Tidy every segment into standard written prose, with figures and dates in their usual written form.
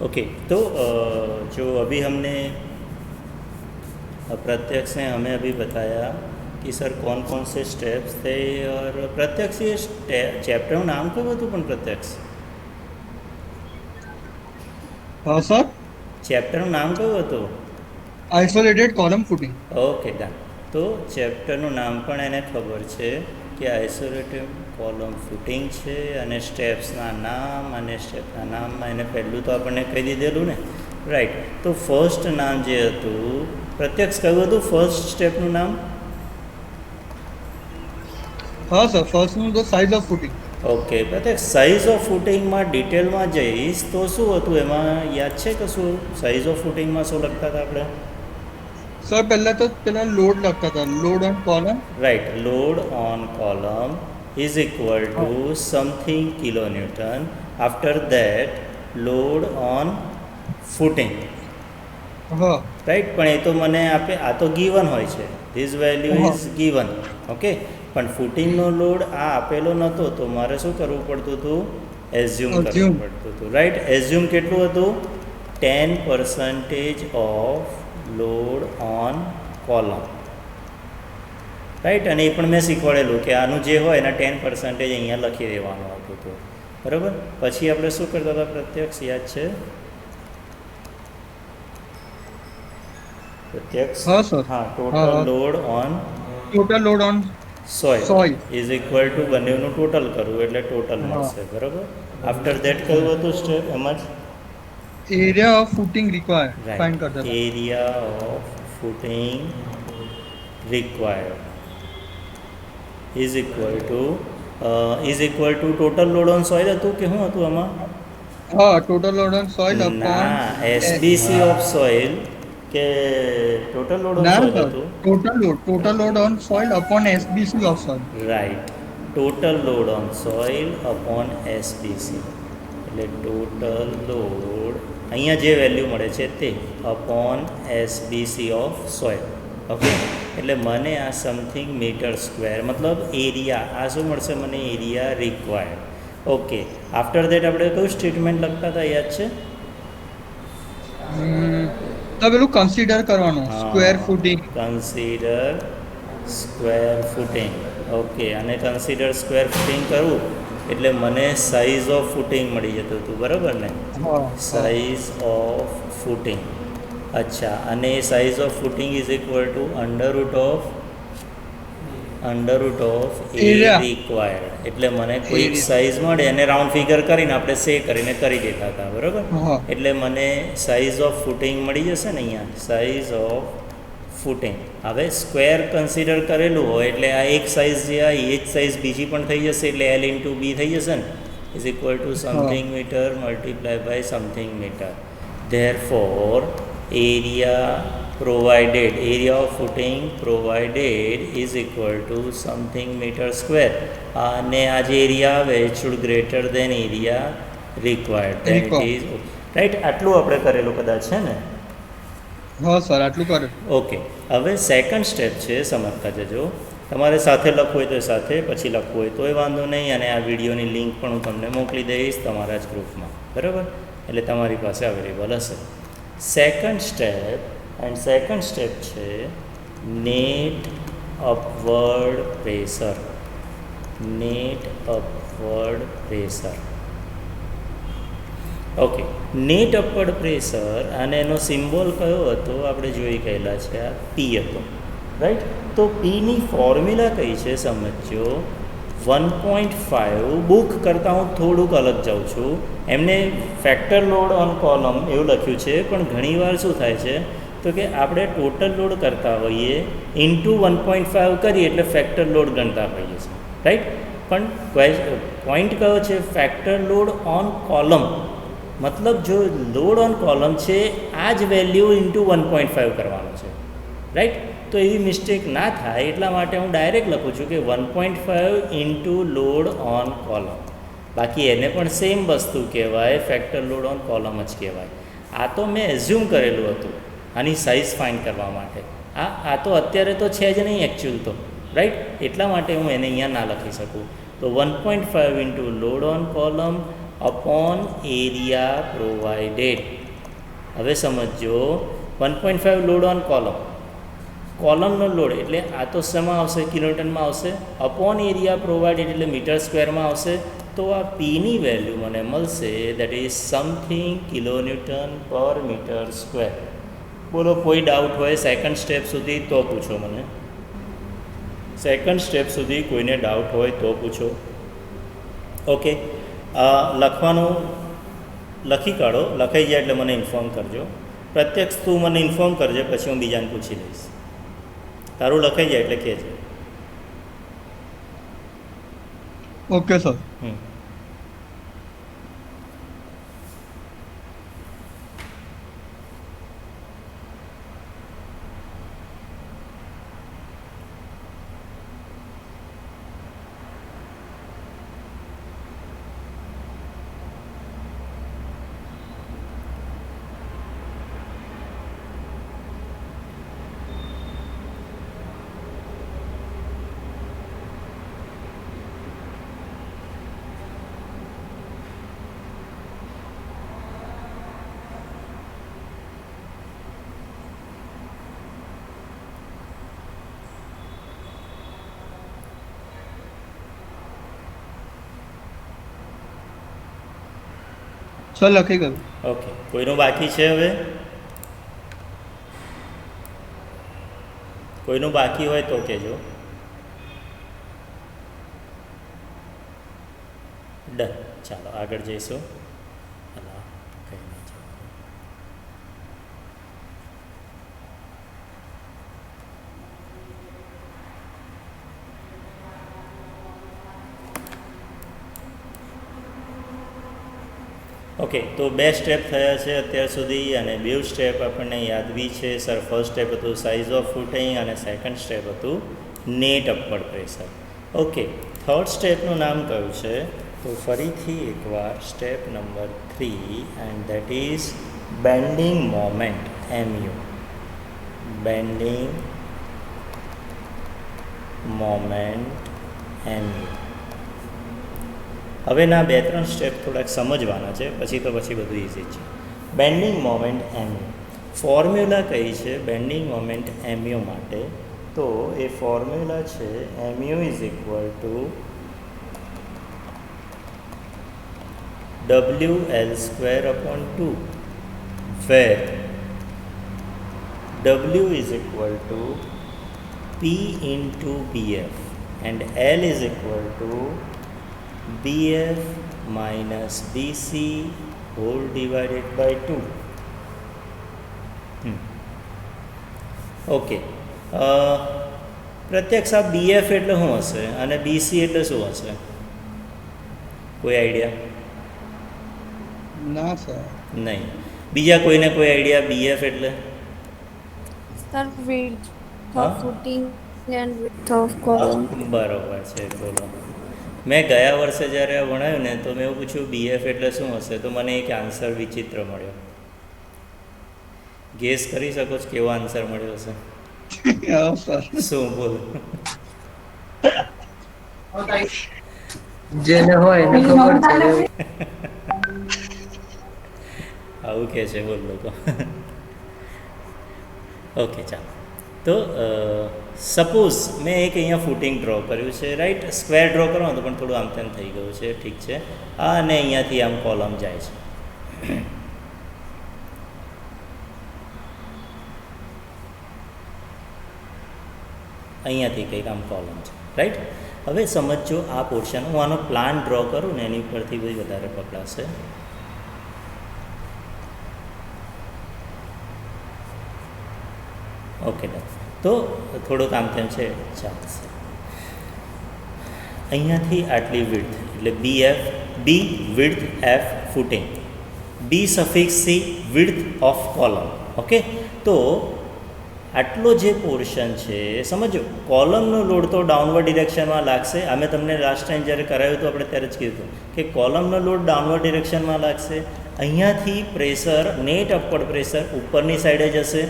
Okay तो जो अभी हमने प्रत्यक्ष ने हमें अभी बताया कि सर कौन कौन से स्टेप्स थे और प्रत्यक्ष ये ચેપ્ટરનું નામ કયું હતું પણ પ્રત્યક્ષ हाँ सर। ચેપ્ટરનું નામ કયું હતું? Isolated column footing. Okay done. તો ચેપ્ટરનું નામ પણ એને ખબર છે કે આઇસોલેટેડ કોલમ ફૂટિંગ છે અને સ્ટેપ્સના નામ અને સ્ટેપના નામમાં એને પહેલું તો આપણને કહી દીધેલું ને, રાઈટ. તો ફર્સ્ટ નામ જે હતું પ્રત્યક્ષ કયું હતું ફર્સ્ટ સ્ટેપનું નામ? हाँ सर, ફર્સ્ટનું તો સાઇઝ ઓફ ફૂટિંગ। ઓકે પ્રત્યક્ષ સાઇઝ ઓફ ફૂટિંગમાં ડિટેલમાં જઈશ તો શું હતું એમાં યાદ છે કે શું સાઇઝ ઓફ ફૂટિંગમાં શું લખતા હતા આપણે? સર પહેલા તો પેલા લોડ લખતા હતા, load on column. Right, load on column is equal to something kilonewton. After that load on footing, હા રાઈટ. પણ એ તો મને આપે, આ તો ગીવન હોય છે, this value is given, okay. પણ ફૂટિંગનો લોડ આ આપેલો નહોતો તો મારે શું કરવું પડતું હતું? એઝ્યુમ કરવું પડતું હતું, રાઈટ. એઝ્યુમ કેટલું હતું? 10% of load on column, right. અને એ પણ મેં શીખવાડેલું કે આનું જે હોય એના 10% અહીંયા લખી દેવાનું આવતું હતું, બરાબર. પછી આપણે શું કરતા હતા પ્રત્યક્ષ, યાદ છે પ્રત્યક્ષ? હા સર, હા, total load on total load on soil is equal two બંનેનું ટોટલ કરવું એટલે ટોટલ મળશે, બરાબર. આફ્ટર ધેટ કયું હતું સ્ટેપ એમાં જ? Area of footing required right, find કરતા હતા। Area of footing required is equal two total load on soil હતું કે શું હતું આમાં? હા, total load on soil upon ના, એસબીસી ઓફ સોઇલ કે ટોટલ લોડ ઓન ના સોઇલ સર, હતું? Total load on soil upon SBC of soil. Right, total load on soil upon SBC એટલે ટોટલ લોડ અહીંયા જે વેલ્યુ મળે છે તે upon SBC of soil, okay. એટલે મને આ સમથિંગ મીટર સ્ક્વેર મતલબ એરિયા, આ શું મળશે મને? Area required, okay. After that આપણે કયું સ્ટેટમેન્ટ લખતા હતા યાદ છે? તો પેલું કન્સિડર કરવાનું square footing. Consider square footing, okay. અને કન્સિડર સ્ક્વેર ફૂટિંગ કરવું એટલે મને સાઇઝ ઓફ ફૂટિંગ મળી જતું હતું, બરાબર ને? સાઇઝ ઓફ ફૂટિંગ, અચ્છા. અને એ size of footing is equal to under root of A required. એટલે મને કોઈક સાઇઝ મળે એને રાઉન્ડ ફિગર કરીને આપણે સે કરીને કરી દેતા હતા, બરાબર. એટલે મને સાઇઝ ઓફ ફૂટિંગ મળી જશે ને અહીંયા, સાઇઝ ઓફ ફૂટિંગ. હવે સ્ક્વેર કન્સિડર કરેલું હોય એટલે આ એક સાઇઝ જે આ એ જ સાઇઝ બીજી પણ થઈ જશે એટલે એલ ઇન્ટુ બી થઈ જશે ને, is equal to something metre multiply by something metre. Therefore area provided, area of footing provided is equal to something meter square, અને આ જે એરિયા આવે it should greater than area required, that is right. આટલું આપણે કરેલું કદાચ છે ને? હા સર, આટલું કરેલું, ઓકે. હવે સેકન્ડ સ્ટેપ છે, સમજતા જજો. તમારે સાથે લખવું હોય તો સાથે, પછી લખવું હોય તોય વાંધો નહીં. અને આ વિડીયોની લિંક પણ હું તમને મોકલી દઈશ તમારા જ ગ્રુપમાં, બરાબર. એટલે તમારી પાસે અવેલેબલ હશે. સેકન્ડ સ્ટેપ છે net upward pressure. Okay, net upward pressure અને એનો સિમ્બોલ કયો હતો આપણે જોઈ ગયેલા છે, આ પી હતો, રાઈટ. તો પીની ફોર્મ્યુલા કઈ છે સમજો. 1.5 બુક કરતાં હું થોડુંક અલગ જાઉં છું. એમને ફેક્ટર લોડ ઓન કોલમ એવું લખ્યું છે, પણ ઘણીવાર શું થાય છે તો કે આપણે ટોટલ લોડ કરતા હોઈએ ઇન્ટુ 1.5 કરીએ એટલે ફેક્ટર લોડ ગણતા હોઈએ છીએ, રાઈટ. પણ પોઈન્ટ કયો છે? ફેક્ટર લોડ ઓન કોલમ, મતલબ જો લોડ ઓન કોલમ છે આ જ વેલ્યુ ઇન્ટુ 1.5 કરવાનો છે, રાઈટ. તો એવી મિસ્ટેક ના થાય એટલા માટે હું ડાયરેક્ટ લખું છું કે 1.5 ઇન્ટુ લોડ ઓન કોલમ. બાકી એને પણ સેમ વસ્તુ કહેવાય, ફેક્ટર લોડ ઓન કોલમ જ કહેવાય. આ તો મેં એઝ્યુમ કરેલું હતું આની સાઇઝ ફાઇન્ડ કરવા માટે. આ તો અત્યારે તો છે જ નહીં એકચ્યુઅલ તો, રાઈટ. એટલા માટે હું એને અહીંયા ના લખી શકું. તો 1.5 into load on column upon area provided. હવે સમજો 1.5 લોડ ઓન કોલમનો લોડ એટલે આ તો શેમાં આવશે, કિલોમીટરમાં આવશે, અપોન એરિયા પ્રોવાઇડેડ એટલે મીટર સ્ક્વેરમાં આવશે. તો આ પીની વેલ્યુ મને મળશે દેટ ઇઝ સમથિંગ કિલોન્યુટન પર મીટર સ્ક્વેર. બોલો કોઈ ડાઉટ હોય સેકન્ડ સ્ટેપ સુધી તો પૂછો મને. સેકન્ડ સ્ટેપ સુધી કોઈને ડાઉટ હોય તો પૂછો. ઓકે, લખવાનું લખી કાઢો, લખાઈ જાય એટલે મને ઇન્ફોર્મ કરજો. પ્રત્યક્ષ તું મને ઇન્ફોર્મ કરજે, પછી હું બીજાને પૂછી લઈશ. તારું લખાઈ જાય એટલે કહેજે. Okay sir. સર લખી ગયું. ઓકે, કોઈનું બાકી છે? હવે કોઈનું બાકી હોય તો કહેજો. ડન, ચાલો આગળ જઈશું. કંઈ નહીં. ઓકે, તો 2 સ્ટેપ થયા છે અત્યાર સુધી અને 2 સ્ટેપ આપણને યાદ બી છે. સર ફર્સ્ટ સ્ટેપ હતું સાઇઝ ઓફ ફૂટિંગ અને સેકન્ડ સ્ટેપ હતું net upward pressure. Okay, third સ્ટેપનું નામ કયું છે? તો ફરીથી એકવાર step number 3 and that is bending moment MU. Bending moment MU. હવેના 2-3 સ્ટેપ થોડાક સમજવાના છે, પછી બધું ઇઝી છે. બેન્ડિંગ મોમેન્ટ MU ફોર્મ્યુલા કઈ છે બેન્ડિંગ મોમેન્ટ MU માટે? તો એ ફોર્મ્યુલા છે MU is equal two WL²/2 where W is equal to P into BF and L is equal to BF minus BC whole divided by 2. Okay, પ્રત્યક્ષ આ BF એટલે શું હશે અને BC એટલે શું હશે? કોઈ આઈડિયા? ના સર. નહીં. બીજા કોઈને કોઈ આઈડિયા BF એટલે? Sir, width of footing and width of column. બરોબર છે, બોલો. મેં ગયા વર્ષે જ્યારે આ ભણાવ્યું ને તો મેં એવું પૂછ્યું BF એટલે શું હશે, તો મને એક આન્સર વિચિત્ર મળ્યો. ગેસ કરી શકો છો કેવો આન્સર મળ્યો હશે? શું બોલો? જેને હોય એને ખબર છે. આવું કહે છે બોલ લોકો. ઓકે, ચાલો. તો સપોઝ મેં એક અહીંયા ફૂટિંગ ડ્રો કર્યું છે, રાઈટ? સ્ક્વેર ડ્રો કરવાનું તો પણ થોડું આમ તેમ થઈ ગયું છે, ઠીક છે. આ અને અહીંયાથી આમ કોલમ જાય છે. અહીંયાથી કંઈક આમ કોલમ છે, રાઈટ? હવે સમજો આ પોર્શન, હું આનો પ્લાન ડ્રો કરું ને એની પરથી બી વધારે પકડાશે. Okay, done. તો થોડુંક આમ તેમ છે, ચાલશે. અહીંયાથી આટલી વિડ્થ એટલે BF, B width, F footing, B suffix C width of column. Okay, તો આટલો જે પોર્શન છે સમજો, કોલમનો લોડ તો ડાઉનવર્ડ ડિરેક્શનમાં લાગશે. અમે તમને લાસ્ટ ટાઈમ જ્યારે કરાવ્યું હતું આપણે ત્યારે જ કીધું કે કોલમનો લોડ ડાઉનવર્ડ ડિરેક્શનમાં લાગશે. અહીંયાથી પ્રેશર નેટ અપવર્ડ પ્રેશર ઉપરની સાઈડે જશે,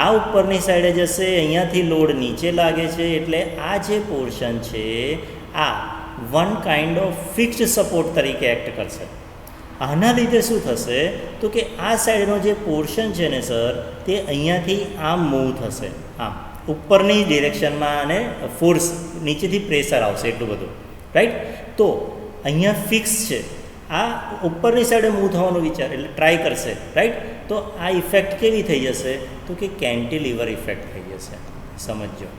આ ઉપરની સાઈડે જશે, અહીંયાથી લોડ નીચે લાગે છે. એટલે આ જે પોર્શન છે આ one kind of fixed support તરીકે એક્ટ કરશે. આના લીધે શું થશે તો કે આ સાઈડનો જે પોર્શન છે ને સર તે અહીંયાથી આમ મૂવ થશે, આમ ઉપરની ડિરેક્શનમાં, અને ફોર્સ નીચેથી પ્રેશર આવશે એટલું બધું, રાઈટ. તો અહીંયા ફિક્સ છે, આ ઉપરની સાઈડે મૂવ થવાનો વિચાર એટલે ટ્રાય કરશે, રાઈટ. તો આ ઇફેક્ટ કેવી થઈ જશે તો કે કેન્ટિલીવર ઇફેક્ટ થઈ જશે. સમજો,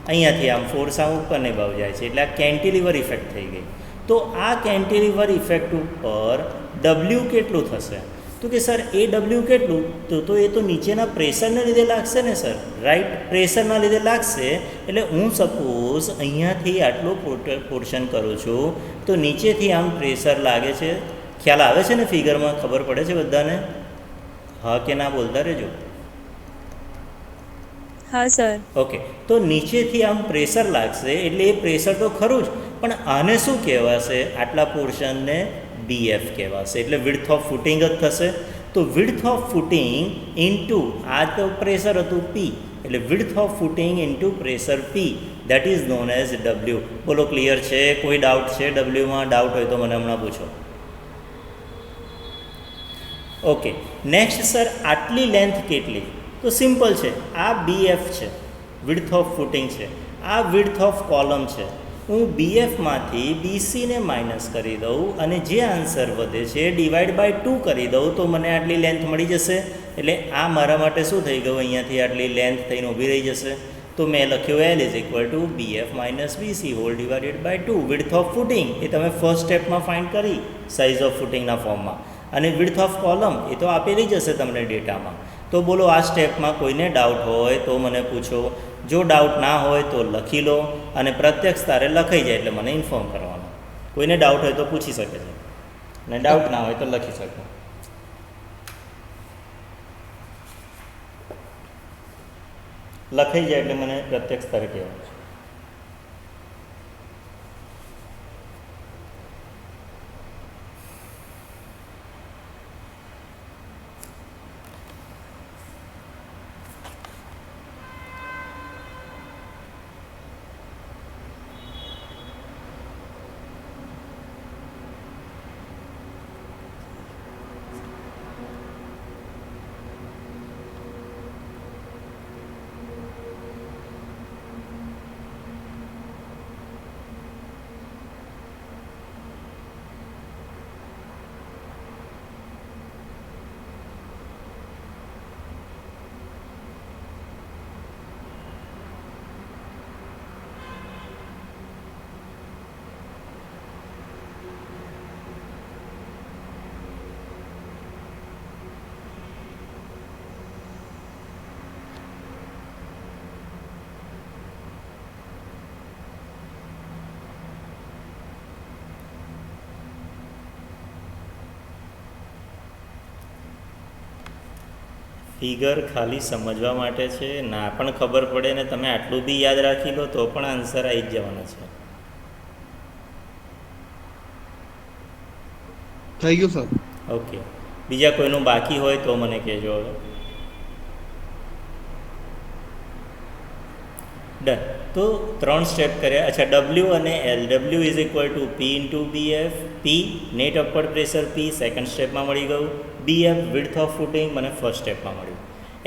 અહીંયાથી આમ ફોર્સ આમ ઉપરને બાજુ જાય છે એટલે આ કેન્ટિલીવર ઇફેક્ટ થઈ ગઈ. તો આ કેન્ટિલીવર ઇફેક્ટ ઉપર ડબલ્યુ કેટલું થશે તો કે સર એ ડબલ્યુ કેટલું તો એ તો નીચેના પ્રેશરને લીધે લાગશે ને સર, રાઈટ. પ્રેશરના લીધે લાગશે એટલે હું સપોઝ અહીંયાથી આટલું પોર્શન કરું છું તો નીચેથી આમ પ્રેશર લાગે છે. ખ્યાલ આવે છે ને, ફિગરમાં ખબર પડે છે બધાને? હા કે ના બોલતા રહેજો. હા સર. ઓકે, તો નીચેથી આમ પ્રેશર લાગશે એટલે એ પ્રેશર તો ખરું જ, પણ આને શું કહેવાશે? આટલા પોર્શનને BF કહેવાશે, એટલે વિડ્થ ઓફ ફૂટિંગ જ થશે. તો વિડ્થ ઓફ ફૂટિંગ ઇન્ટુ આ તો પ્રેશર હતું P, એટલે width of footing into pressure P, that is known as W. બોલો, ક્લિયર છે? કોઈ ડાઉટ છે ડબલ્યુમાં? ડાઉટ હોય તો મને હમણાં પૂછો. ઓકે, નેક્સ્ટ સર, આટલી લેન્થ કેટલી? તો સિમ્પલ છે, આ BF છે, વિડ્થ ઓફ ફૂટિંગ છે, આ વિડ્થ ઓફ કોલમ છે. હું BFમાંથી BCને માઇનસ કરી દઉં અને જે આન્સર વધે છે ડિવાઈડ બાય 2 કરી દઉં તો મને આટલી લેન્થ મળી જશે. એટલે આ મારા માટે શું થઈ ગયું? અહીંયાથી આટલી લેન્થ થઈને ઊભી રહી જશે. તો મેં લખ્યું L is equal to BF minus BC whole divided by 2. Width of footing એ તમે ફર્સ્ટ સ્ટેપમાં ફાઇન્ડ કરી સાઇઝ ઓફ ફૂટિંગના ફોર્મમાં, અને વિડ્થ ઓફ કોલમ એ તો આપેલી જ હશે તમને ડેટામાં. તો બોલો, આ સ્ટેપમાં કોઈને ડાઉટ હોય તો મને પૂછો. જો ડાઉટ ના હોય તો લખી લો, અને પ્રત્યક્ષ તારે લખાઈ જાય એટલે મને ઇન્ફોર્મ કરવાનો. કોઈને ડાઉટ હોય તો પૂછી શકે છે, અને ડાઉટ ના હોય તો લખી શકે. લખાઈ જાય એટલે મને પ્રત્યક્ષ તારે કહેવાનું છે. ફિગર ખાલી સમજવા માટે છે, ના પણ ખબર પડે ને તમે આટલું બી યાદ રાખી લો તો પણ આન્સર આવી જ જવાના છે. થઈ ગયું સર. ઓકે, બીજા કોઈનું બાકી હોય તો મને કહેજો હવે. ડન. તો 3 સ્ટેપ કર્યા. અચ્છા, W અને L. W is equal to P into BF. P net upward pressure P second સ્ટેપમાં મળી ગયું. BF વિડ્થ ઓફ ફૂટિંગ મને ફર્સ્ટ સ્ટેપમાં મળ્યું.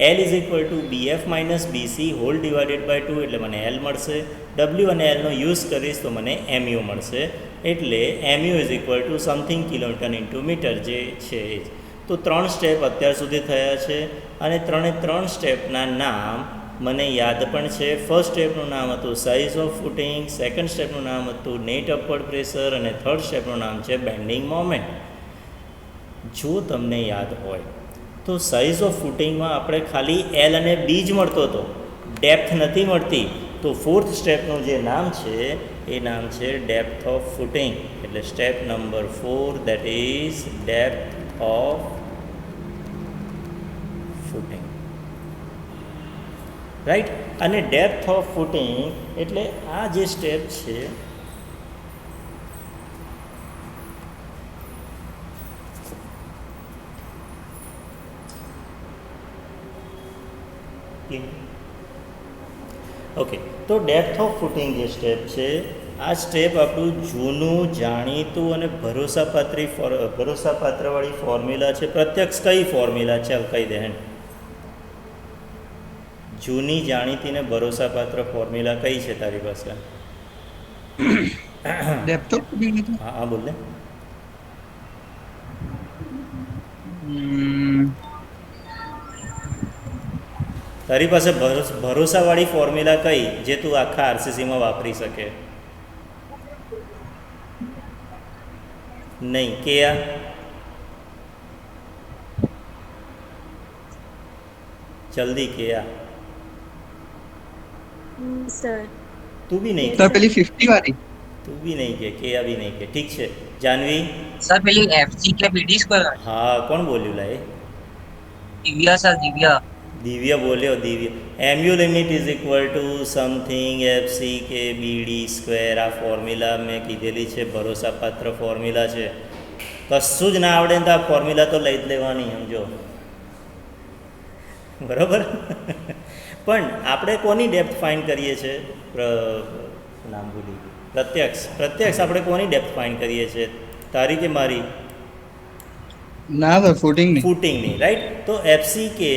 L is equal to BF minus BC whole divided by 2 એટલે મને L મળશે. W અને Lનો યુઝ કરીશ તો મને MU મળશે. એટલે MU is equal to something kilometre into metre જે છે એ જ. તો 3 સ્ટેપ અત્યાર સુધી થયા છે, અને 3 સ્ટેપના નામ મને યાદ પણ છે. ફર્સ્ટ સ્ટેપનું નામ હતું સાઇઝ ઓફ ફૂટિંગ, સેકન્ડ સ્ટેપનું નામ હતું નેટ અપવર્ડ પ્રેશર, અને થર્ડ સ્ટેપનું નામ છે બેન્ડિંગ મોમેન્ટ. જો તમને યાદ હોય તો સાઇઝ ઓફ ફૂટિંગમાં આપણે ખાલી L અને B જ મળતો હતો, ડેપ્થ નથી મળતી. તો ફોર્થ સ્ટેપનું જે નામ છે એ નામ છે ડેપ્થ ઓફ ફૂટિંગ. એટલે step number 4 that is depth of footing, right. અને ડેપ્થ ઓફ ફૂટિંગ એટલે આ જે સ્ટેપ છે ઓકે, તો ડેપ્થ ઓફ ફૂટિંગ જે સ્ટેપ છે આ સ્ટેપ આપણું જૂનું જાણીતું અને ભરોસાપાત્રવાળી ફોર્મ્યુલા છે. પ્રત્યક્ષ કઈ ફોર્મ્યુલા? ચાલ કહી દે. જૂની જાણીતી ને ભરોસાપાત્ર ફોર્મ્યુલા કઈ છે તારી પાસે? ડેપ્થ ઓફ ફૂટિંગ હતું. હા હા બોલ ને. તારી પાસે ભરોસાવાળી ફોર્મ્યુલા કઈ જે તું આખા આરસીસીમાં વાપરી શકે? નહીં કે આ જલ્દી કે આ સર તું બી નહીં સર પેલી 50 વાળી. તું બી નહીં કે આ બી નહીં કે. ઠીક છે જાનવી. सर पहले एफसी के बीडी स्क्वायर હા કોણ બોલ્યું લાય? दिव्या सर दिव्या દિવ્ય બોલ્યો. દિવ્ય. MU limit is equal to something FC કે બીડી સ્ક્વેર. આ ફોર્મ્યુલા મેં કીધેલી છે, ભરોસાપાત્ર ફોર્મ્યુલા છે. કશું જ ના આવડે ને તો આ ફોર્મ્યુલા તો લઈ જ લેવાની, સમજો. બરાબર. પણ આપણે કોની ડેપ્થ ફાઇન્ડ કરીએ છીએ? નામ ભૂલી ગયું. પ્રત્યક્ષ આપણે કોની ડેપ્થ ફાઇન્ડ કરીએ છીએ? તારી કે મારી? ના સર ફૂટિંગ નહીં. ફૂટિંગની, રાઈટ. તો એફસી કે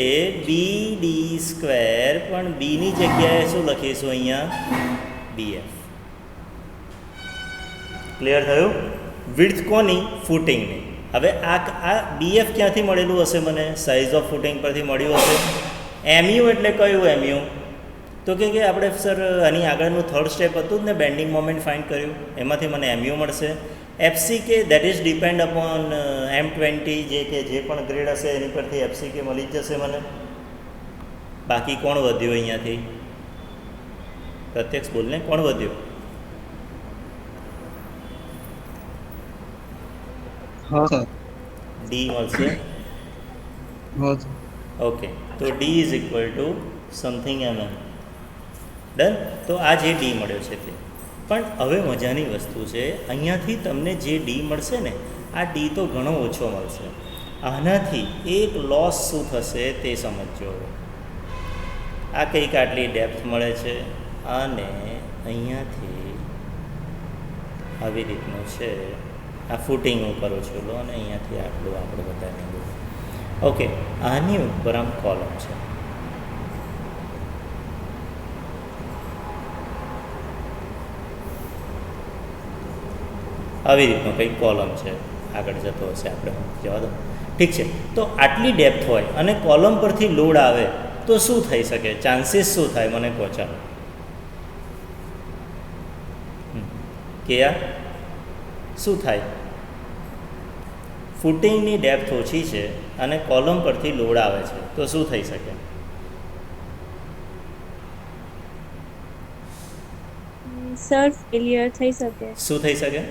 બી ડી સ્ક્વેર, પણ બીની જગ્યાએ શું લખીશું અહીંયા? બીએફ. ક્લિયર થયું? વિડ્થ કોની? ફૂટિંગની. હવે આ બીએફ ક્યાંથી મળેલું હશે મને? સાઇઝ ઓફ ફૂટિંગ પરથી મળ્યું હશે. એમયુ એટલે કયું એમયુ? તો કે આપણે સર આની આગળનું થર્ડ સ્ટેપ હતું જ ને, બેન્ડિંગ મોમેન્ટ ફાઇન્ડ કર્યું, એમાંથી મને એમયુ મળશે. એફસી કે that is depend upon M20, જે પણ ગ્રેડ હશે એની પરથી એફસી કે મળી જ જશે મને. બાકી કોણ વધ્યું અહીંયાથી? પ્રત્યક્ષ બોલને, કોણ વધ્યું? હા સર. ડી મળશે. હા સર. ઓકે, તો D is equal to something mm. Done. તો આ જે ડી મળ્યો છે તે. પણ હવે મજાની વસ્તુ છે, અહીંયાથી તમને જે ડી મળશે ને, આ ડી તો ઘણો ઓછો મળશે. આનાથી એક લોસ શું થશે તે સમજો. આ કંઈક આટલી ડેપ્થ મળે છે અને અહીંયાથી આવી રીતનું છે. આ ફૂટિંગ હું કરું છું લો, અને અહીંયાથી આટલું આપણે બતાવી. ઓકે, આની ઉપર આમ કોલમ છે. આવી રીતનો કંઈક કોલમ છે, આગળ જતો હશે, આપણે જવા દો. ઠીક છે. તો આટલી ડેપ્થ હોય અને કોલમ પરથી લોડ આવે તો શું થઈ શકે? ચાન્સીસ શું થાય મને કહો. ચાલો કે આ શું થાય? ફૂટિંગની ડેપ્થ ઓછી છે અને કોલમ પરથી લોડ આવે છે તો શું થઈ શકે? સર ફેલિયર થઈ શકે. શું થઈ શકે?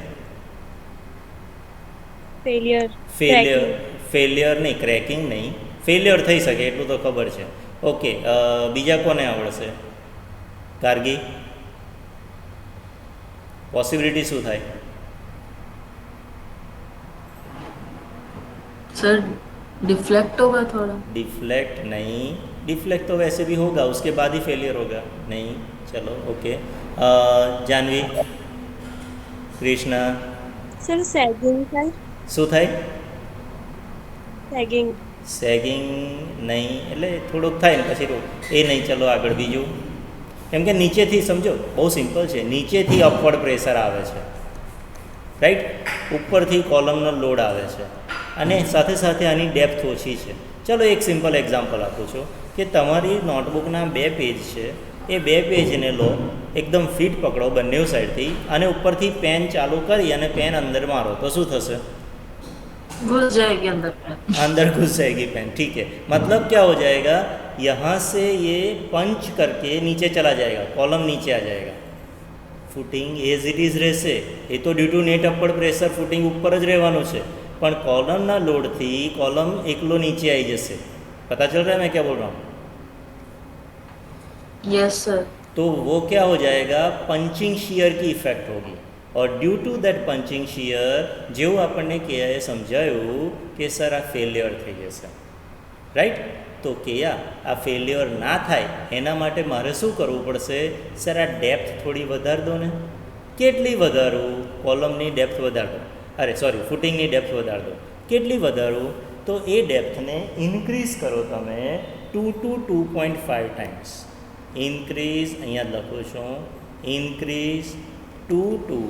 ફેલિયર નહીં, ક્રેકિંગ નહીં, ફેલિયર થઈ શકે એટલું તો ખબર છે. ઓકે, બીજા કોને આવડશે? ગાર્ગી, પોસિબિલિટી શું થાય? सर डिफ्लेक्ट होगा थोड़ा. डिफ्लेक्ट नहीं, डिफ्लेक्ट तो वैसे भी होगा, उसके बाद ही फेलियर होगा. नहीं, चलो ओके. जानवी, कृष्णा, સર સેગિંગ થાય. શું થાય? સેગિંગ. સેગિંગ નહીં, એટલે થોડુંક થાય ને પછી એ નહીં. ચલો આગળ બીજું. કેમ કે નીચેથી સમજો, બહુ સિમ્પલ છે. નીચેથી અપવર્ડ પ્રેશર આવે છે, રાઈટ. ઉપરથી કોલમનો લોડ આવે છે અને સાથે સાથે આની ડેપ્થ ઓછી છે. ચલો એક સિમ્પલ એક્ઝામ્પલ આપું છું કે તમારી નોટબુકના 2 પેજ છે, એ 2 પેજને લો, એકદમ ફિટ પકડો બંને સાઈડથી, અને ઉપરથી પેન ચાલુ કરી અને પેન અંદર મારો તો શું થશે? घुस जाएगी अंदर पे. अंदर घुस जाएगी पेन. ठीक है, मतलब क्या हो जाएगा? यहाँ से ये पंच करके नीचे चला जाएगा, कॉलम नीचे आ जाएगा. ફૂટિંગ એઝ ઇટ ઇઝ રહેશે. એ તો due to net upward pressure footing ઉપર જ રહેવાનું છે, પણ કોલમના લોડથી कॉलम એકલો નીચે આવી જશે. पता चल रहा है मैं क्या बोल रहा हूँ? Yes sir. तो वो क्या हो जाएगा? पंचिंग शियर की इफेक्ट होगी, और due to that punching shear જેવું આપણને કેઆએ સમજાયું કે સર આ ફેલિયર થઈ જશે, રાઈટ. તો કેયા આ ફેલિયર ના થાય એના માટે મારે શું કરવું પડશે? સર આ ડેપ્થ થોડી વધારી દો ને. કેટલી વધારું? કોલમની ડેપ્થ વધાર દો, અરે સોરી ફૂટિંગની ડેપ્થ વધાર દો. કેટલી વધારું? તો એ ડેપ્થને ઇન્ક્રીઝ કરો તમે 2 to 2.5 ટાઈમ્સ. ઇન્ક્રીઝ અહીંયા લખું છું, increase 2 to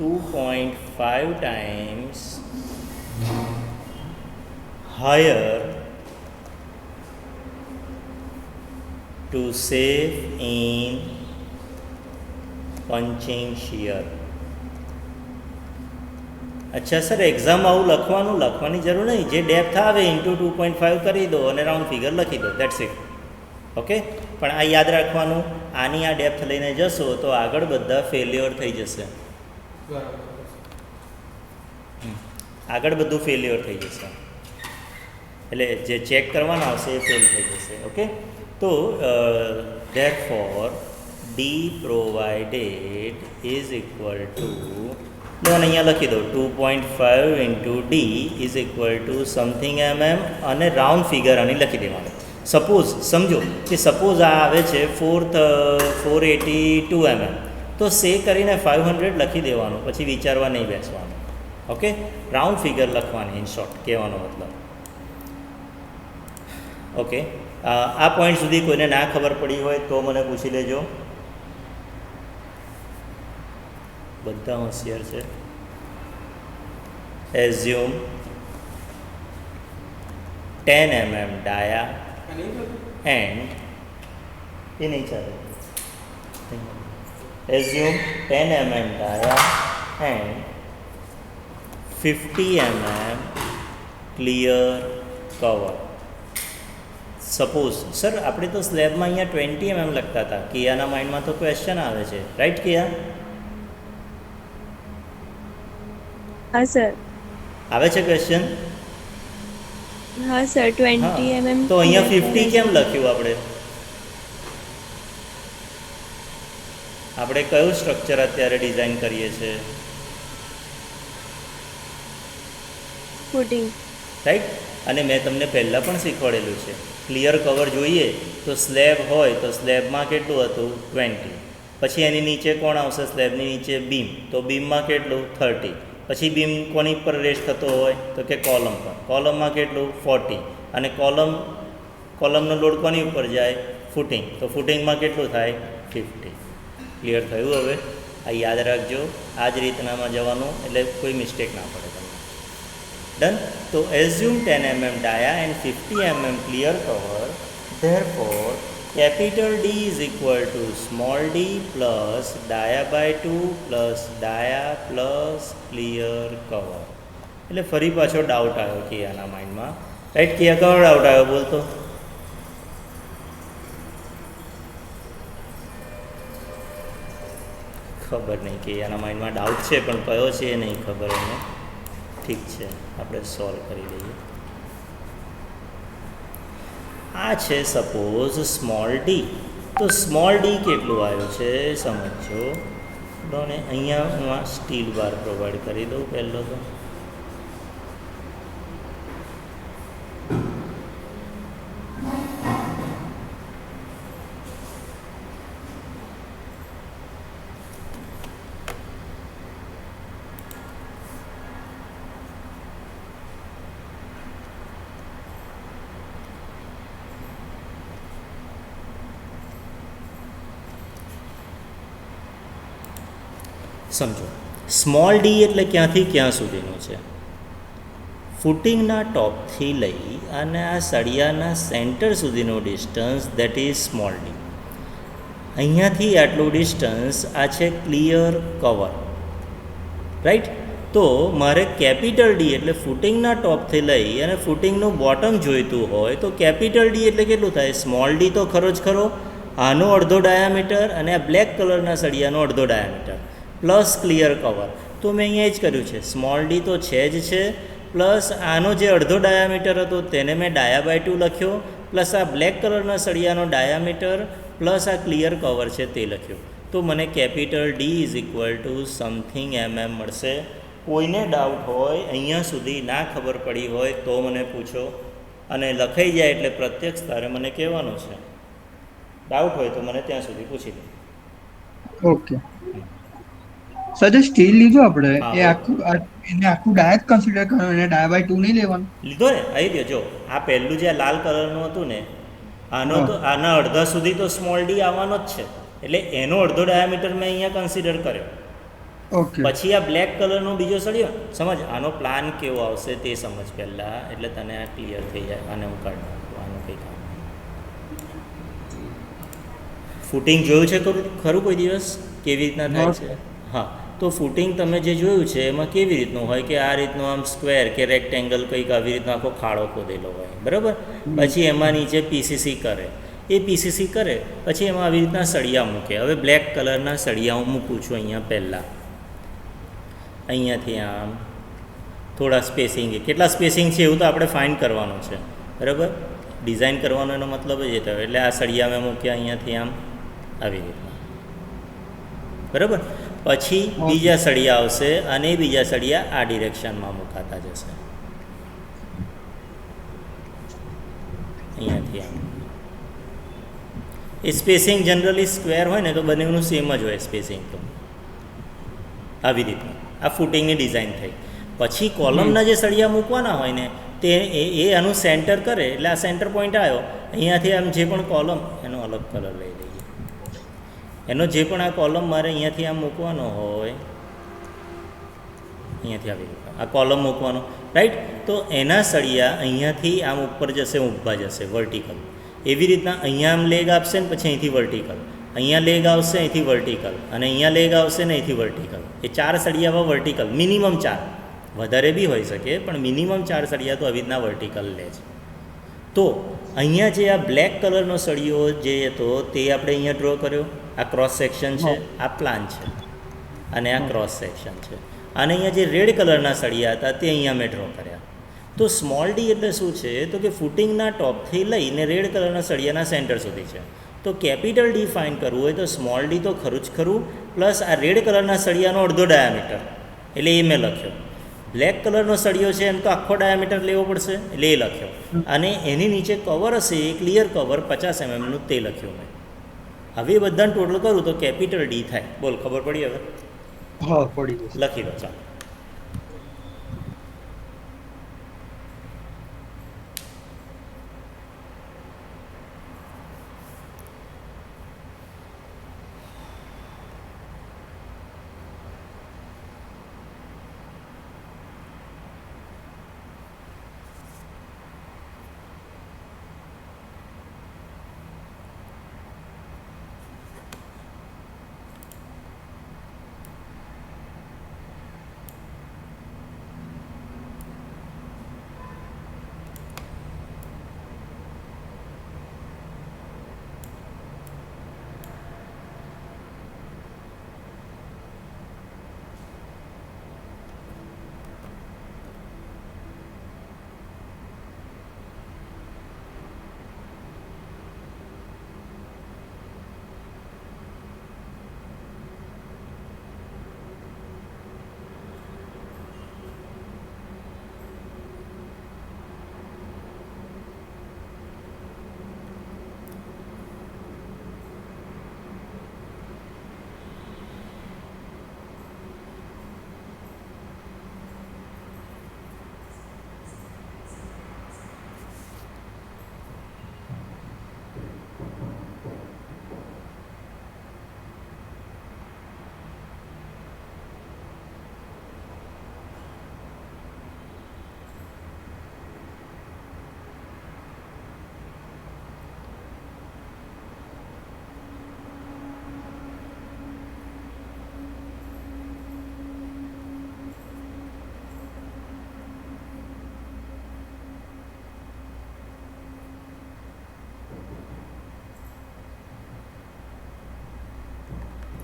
2.5 times higher to save in punching shear. અચ્છા સર, એક્ઝામ આવું લખવાની જરૂર નહીં. જે ડેપ્થ આવે ઇન્ટુ 2.5 કરી દો અને રાઉન્ડ ફિગર લખી દો, દેટ્સ ઇટ. ઓકે, પણ આ યાદ રાખવાનું, આની આ ડેપ્થ લઈને જશો તો આગળ બધા ફેલ્યોર થઈ જશે. આગળ બધું ફેલ્યોર થઈ જશે, એટલે જે ચેક કરવાના આવશે એ ફેલ થઈ જશે. ઓકે, તો therefore d provided is equal to, અહીંયા લખી દો 2.5 into d is equal to something mm અને રાઉન્ડ ફિગર આની લખી દેવાનું. સપોઝ સમજો કે સપોઝ આ આવે છે 482 mm, તો સે કરીને 500 લખી દેવાનું, પછી વિચારવા નહીં બેસવાનું. ઓકે, રાઉન્ડ ફિગર લખવાની, ઇન શોર્ટ કહેવાનો મતલબ. ઓકે, આ પોઈન્ટ સુધી કોઈને ના ખબર પડી હોય તો મને પૂછી લેજો. બધા હોશિયાર છે. એઝ્યુમ 10 mm ડાયા એન્ડ એ નહીં ચાલે. Assume 10 mm Daya and 50 mm clear cover. Suppose sir આપણે તો સ્લેબમાં અહીંયા 20 mm લખતા હતા. કિયાના માઇન્ડમાં તો ક્વેશ્ચન આવે છે, રાઈટ કિયા? હા સર. આવે છે ક્વેશ્ચન? હા સર, 20 mm. તો અહીંયા 50 કેમ લખ્યું? આપણે કયું સ્ટ્રક્ચર અત્યારે ડિઝાઇન કરીએ છીએ? ફૂટિંગ. રાઈટ, અને મેં તમને પહેલાં પણ શીખવાડેલું છે, ક્લિયર કવર જોઈએ તો સ્લેબ હોય તો સ્લેબમાં કેટલું હતું? 20. પછી એની નીચે કોણ આવશે? સ્લેબની નીચે બીમ, તો બીમમાં કેટલું? 30. પછી બીમ કોની પર રેસ્ટ થતો હોય? તો કે કોલમ પર. કોલમમાં કેટલું? 40. અને કોલમનો લોડ કોની ઉપર જાય? ફૂટિંગ. તો ફૂટિંગમાં કેટલું થાય? 50. ક્લિયર થયું? હવે આ યાદ રાખજો, આ જ રીતનામાં જવાનું, એટલે કોઈ મિસ્ટેક ના પડે તમને. ડન. તો assume 10 mm Daya and 50 mm clear cover. Therefore capital D is equal to small d plus dia by 2 plus dia plus clear cover. એટલે ફરી પાછો ડાઉટ આવ્યો કિયાના માઇન્ડમાં, રાઈટ? કિયા, કયો ડાઉટ આવ્યો? બોલતો. ખબર નહીં, કિયાના માઇન્ડમાં ડાઉટ છે પણ કયો છે એ નહીં ખબર એને. ઠીક છે, આપણે સોલ્વ કરી લઈએ. આ છે સપોઝ સ્મોલ ડી. તો સ્મોલ ડી કેટલું આવ્યું છે સમજો. ને અહીંયા હું આ સ્ટીલ બાર પ્રોવાઈડ કરી દઉં પહેલો તો. સમજો, સ્મોલ ડી એટલે ક્યાંથી ક્યાં સુધીનું છે? ફૂટિંગના ટોપથી લઈ અને આ સળિયાના સેન્ટર સુધીનું distance, that is small D. અહીંયાથી આટલું ડિસ્ટન્સ આ છે ક્લિયર કવર, રાઈટ? તો મારે કેપિટલ ડી એટલે ફૂટિંગના ટોપથી લઈ અને ફૂટિંગનું બોટમ જોઈતું હોય તો કેપિટલ ડી એટલે કેટલું થાય? સ્મોલ ડી તો ખરો જ ખરો, આનો અડધો ડાયામીટર અને આ બ્લેક કલરના સળિયાનો અડધો ડાયામીટર પ્લસ ક્લિયર કવર. તો મેં અહીંયા જ કર્યું છે, સ્મોલ ડી તો છે જ છે, પ્લસ આનો જે અડધો ડાયામીટર હતો તેને મેં ડાયા બાય 2 લખ્યો, પ્લસ આ બ્લેક કલરના સળિયાનો ડાયામીટર પ્લસ આ ક્લિયર કવર છે તે લખ્યું. તો મને capital D is equal to something mm મળશે. કોઈને ડાઉટ હોય, અહીંયા સુધી ના ખબર પડી હોય તો મને પૂછો, અને લખાઈ જાય એટલે પ્રત્યક્ષ તારે મને કહેવાનું છે. ડાઉટ હોય તો મને ત્યાં સુધી પૂછી લે. ઓકે. સર જે સ્ટીલ લીધું આપણે હા, એ બોલ. એને આખું ડાયરેક્ટ કન્સિડર કરવાનું, એને ડાય બાય 2 નહીં લેવાનું. લીધો ને આવી ગયો જો. આ પહેલું જે આ લાલ કલરનું હતું ને, આનો હા. તો આના અડધા સુધી તો સ્મોલ ડી આવવાનો જ છે, એટલે એનો અડધો ડાયામીટર મેં અહીંયા કન્સિડર કર્યો. ઓકે. પછી આ બ્લેક કલરનો બીજો સળિયો, સમજ આનો પ્લાન કેવો આવશે તે સમજ પહેલાં, એટલે તને આ ક્લિયર થઈ જાય. આને હું કાઢી નાખું, આનું કંઈ કામ નહીં. ફૂટિંગ જોયું છે ખરું કોઈ દિવસ કેવી રીતના થાય છે? હા, તો ફૂટિંગ તમે જે જોયું છે એમાં કેવી રીતનું હોય કે આ રીતનું આમ સ્ક્વેર કે રેક્ટેંગલ કંઈક આવી રીતનો આખો ખાડો ખોદેલો હોય, બરાબર. પછી એમાં નીચે પીસીસી કરે, એ પીસીસી કરે પછી એમાં આવી રીતના સળિયા મૂકે. હવે બ્લેક કલરના સળિયા હું મૂકું છું અહીંયા પહેલાં, અહીંયાથી આમ થોડા સ્પેસિંગ, કેટલા સ્પેસિંગ છે એવું તો આપણે ફાઇન્ડ કરવાનું છે, બરાબર. ડિઝાઇન કરવાનો એનો મતલબ જ એ થયો. એટલે આ સળિયા મેં મૂક્યા અહીંયાથી આમ આવી રીતના, બરાબર. પછી બીજા સળિયા આવશે અને બીજા સળિયા આ ડિરેક્શનમાં મુકાતા જશે, અહીંયાથી આમ. એ સ્પેસિંગ જનરલી સ્ક્વેર હોય ને તો બંનેનું સેમ જ હોય સ્પેસિંગ. તો આવી રીતના આ ફૂટિંગની ડિઝાઇન થઈ. પછી કોલમના જે સળિયા મૂકવાના હોય ને તે એ આનું સેન્ટર કરે, એટલે આ સેન્ટર પોઈન્ટ આવ્યો અહીંયાથી આમ જે પણ કોલમ, એનો અલગ કલર લઈ લઈએ, એનો જે પણ આ કોલમ મારે અહીંયાથી આમ મૂકવાનો હોય, અહીંયાથી આવી રીતે આ કોલમ મૂકવાનો, રાઈટ. તો એના સળિયા અહીંયાથી આમ ઉપર જશે, ઊભા જશે વર્ટિકલ. એવી રીતના અહીંયા આમ લેગ આપશે ને પછી અહીંથી વર્ટિકલ, અહીંયા લેગ આવશે અહીંથી વર્ટિકલ, અને અહીંયા લેગ આવશે ને અહીંથી વર્ટિકલ. એ 4 સળિયામાં વર્ટિકલ, મિનિમમ 4, વધારે બી હોઈ શકે પણ મિનિમમ 4 સળિયા તો આવી રીતના વર્ટિકલ લે છે. તો અહીંયા જે આ બ્લેક કલરનો સળિયો જે હતો તે આપણે અહીંયા ડ્રો કર્યો. આ ક્રોસ સેક્શન છે, આ પ્લાન છે, અને આ ક્રોસ સેક્શન છે. અને અહીંયા જે રેડ કલરના સળિયા હતા તે અહીંયા મેં ડ્રો કર્યા. તો સ્મોલ ડી એટલે શું છે તો કે ફૂટિંગના ટોપથી લઈને રેડ કલરના સળિયાના સેન્ટર સુધી છે. તો કેપિટલ ડી ફાઇન કરવું હોય તો સ્મોલ ડી તો ખરું જ ખરું, પ્લસ આ રેડ કલરના સળિયાનો અડધો ડાયામીટર, એટલે એ મેં લખ્યો. બ્લેક કલરનો સળિયો છે એમ તો આખો ડાયામીટર લેવો પડશે, એટલે એ લખ્યો. અને એની નીચે કવર હશે એ ક્લિયર કવર 50 mm તે લખ્યું મેં. હવે એ બધાને ટોટલ કરું તો કેપિટલ ડી થાય. બોલ, ખબર પડી હવે? હા, પડી ગયું. લખી લો, ચાલો.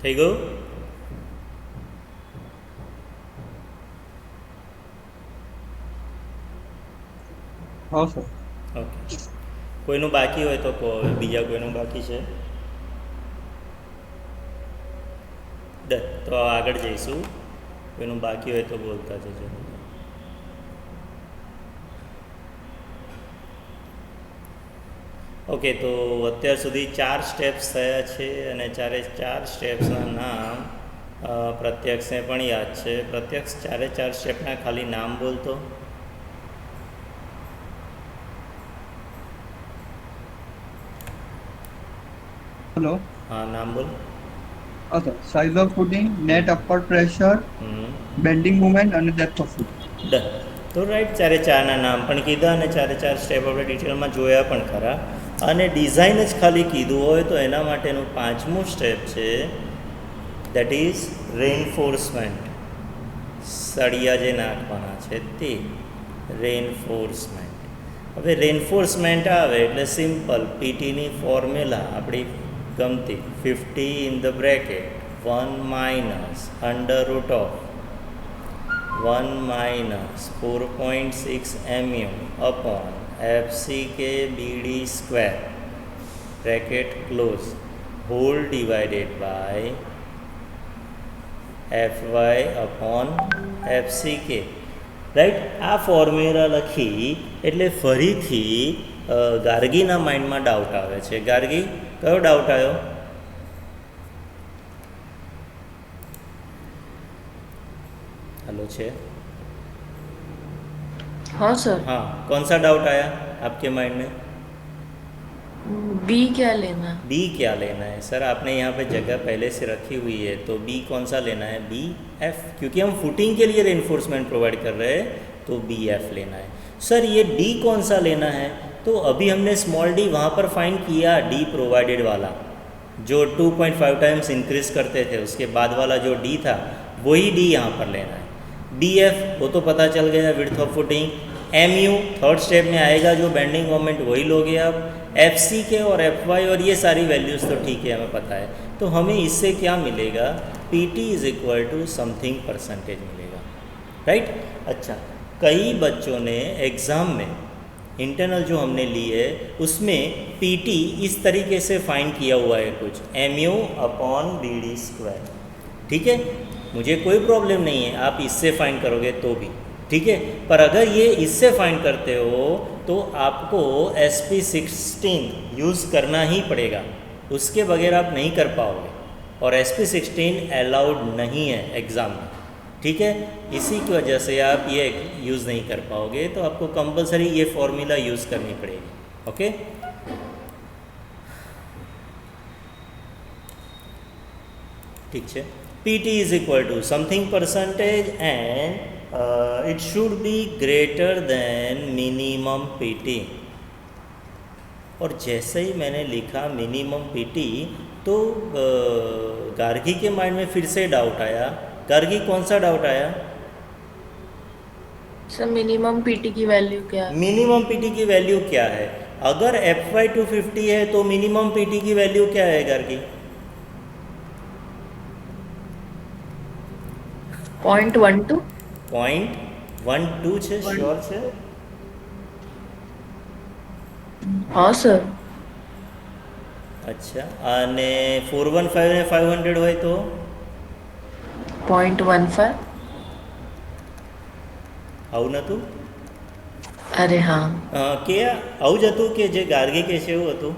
થઈ ગયું? હા સર. ઓકે. કોઈનું બાકી હોય તો કહો. હવે બીજા કોઈનું બાકી છે? ડન. તો આગળ જઈશું. કોઈનું બાકી હોય તો બોલતા જજો. ઓકે, તો અત્યાર સુધી 4 સ્ટેપ્સ થયા છે અને 4 સ્ટેપ્સના નામ પ્રત્યક્ષને પણ યાદ છે. પ્રત્યક્ષ 4 સ્ટેપના ખાલી નામ બોલતો. હેલો. હા, નામ બોલ. અચ્છા, size of footing, net upper pressure, bending movement અને ડેપ્થ ઓફ ફૂટ. ડન. તો રાઈટ, 4 નામ પણ કીધા અને 4 સ્ટેપ આપણે ડિટેલમાં જોયા પણ ખરા. અને ડિઝાઇન જ ખાલી કીધું હોય તો એના માટેનું 5મું સ્ટેપ છે, દેટ ઇઝ રેઇનફોર્સમેન્ટ. સળિયા જે નાખવાના છે તે રેઇનફોર્સમેન્ટ. હવે રેઇનફોર્સમેન્ટ આવે એટલે સિમ્પલ પીટીની ફોર્મ્યુલા આપણી ગમતી 50 in the bracket 1 minus under root of 1 minus 4.6 mu upon FCK BD square bracket close whole divided by FY upon FCK. Right, આ ફોર્મ્યુલા લખી એટલે ફરીથી ગાર્ગીના માઇન્ડમાં ડાઉટ આવે છે. ગાર્ગી, કયો ડાઉટ આવ્યો? हेलो छे. हाँ सर. हाँ, कौन सा डाउट आया आपके माइंड में? बी क्या लेना है? बी क्या लेना है? सर आपने यहाँ पे जगह पहले से रखी हुई है तो बी कौन सा लेना है? बी एफ, क्योंकि हम फुटिंग के लिए रेइनफोर्समेंट प्रोवाइड कर रहे हैं तो बी एफ लेना है. सर ये डी कौन सा लेना है? तो अभी हमने स्मॉल डी वहाँ पर फाइंड किया, डी प्रोवाइडेड वाला जो 2.5 टाइम्स इंक्रीज करते थे, उसके बाद वाला जो डी था वही डी यहाँ पर लेना है. बी एफ वो तो पता चल गया, width of footing. M U third step में आएगा जो बेंडिंग मोमेंट, वही लोगे आप. एफ सी के और एफ वाई और ये सारी वैल्यूज़ तो ठीक है, हमें पता है. तो हमें इससे क्या मिलेगा? P T is equal to something percentage मिलेगा. राइट. अच्छा, कई बच्चों ने एग्ज़ाम में इंटरनल जो हमने ली है उसमें पी टी इस तरीके से फाइंड किया हुआ है कुछ, M U upon B D square. ठीक है, मुझे कोई प्रॉब्लम नहीं है, आप इससे फाइंड करोगे तो भी ठीक है. पर अगर ये इससे फाइंड करते हो तो आपको SP16 यूज़ करना ही पड़ेगा, उसके बगैर आप नहीं कर पाओगे. और SP16 अलाउड नहीं है एग्ज़ाम में. ठीक है, इसी की वजह से आप ये यूज़ नहीं कर पाओगे, तो आपको कंपलसरी ये फॉर्मूला यूज़ करनी पड़ेगी. ओके. ठीक है. PT is equal to something percentage and it should be greater than minimum PT. और जैसे ही मैंने लिखा मिनिमम PT तो गार्गी के माइंड में फिर से डाउट आया. गार्गी, कौन सा डाउट आया? सर मिनिमम पीटी की वैल्यू क्या है? मिनिमम PT की वैल्यू क्या है? अगर FY 250 है तो मिनिमम PT की वैल्यू क्या है गार्गी? 0.12. 0.12 છે, શ્યોર છે? हाँ सर. અચ્છા, અને 415 ને 500 હોય તો 0.15. આવું નહોતું? अरे हाँ. કે આવું જ હતું કે જે ગાર્ગી કહે છે એવું હતું?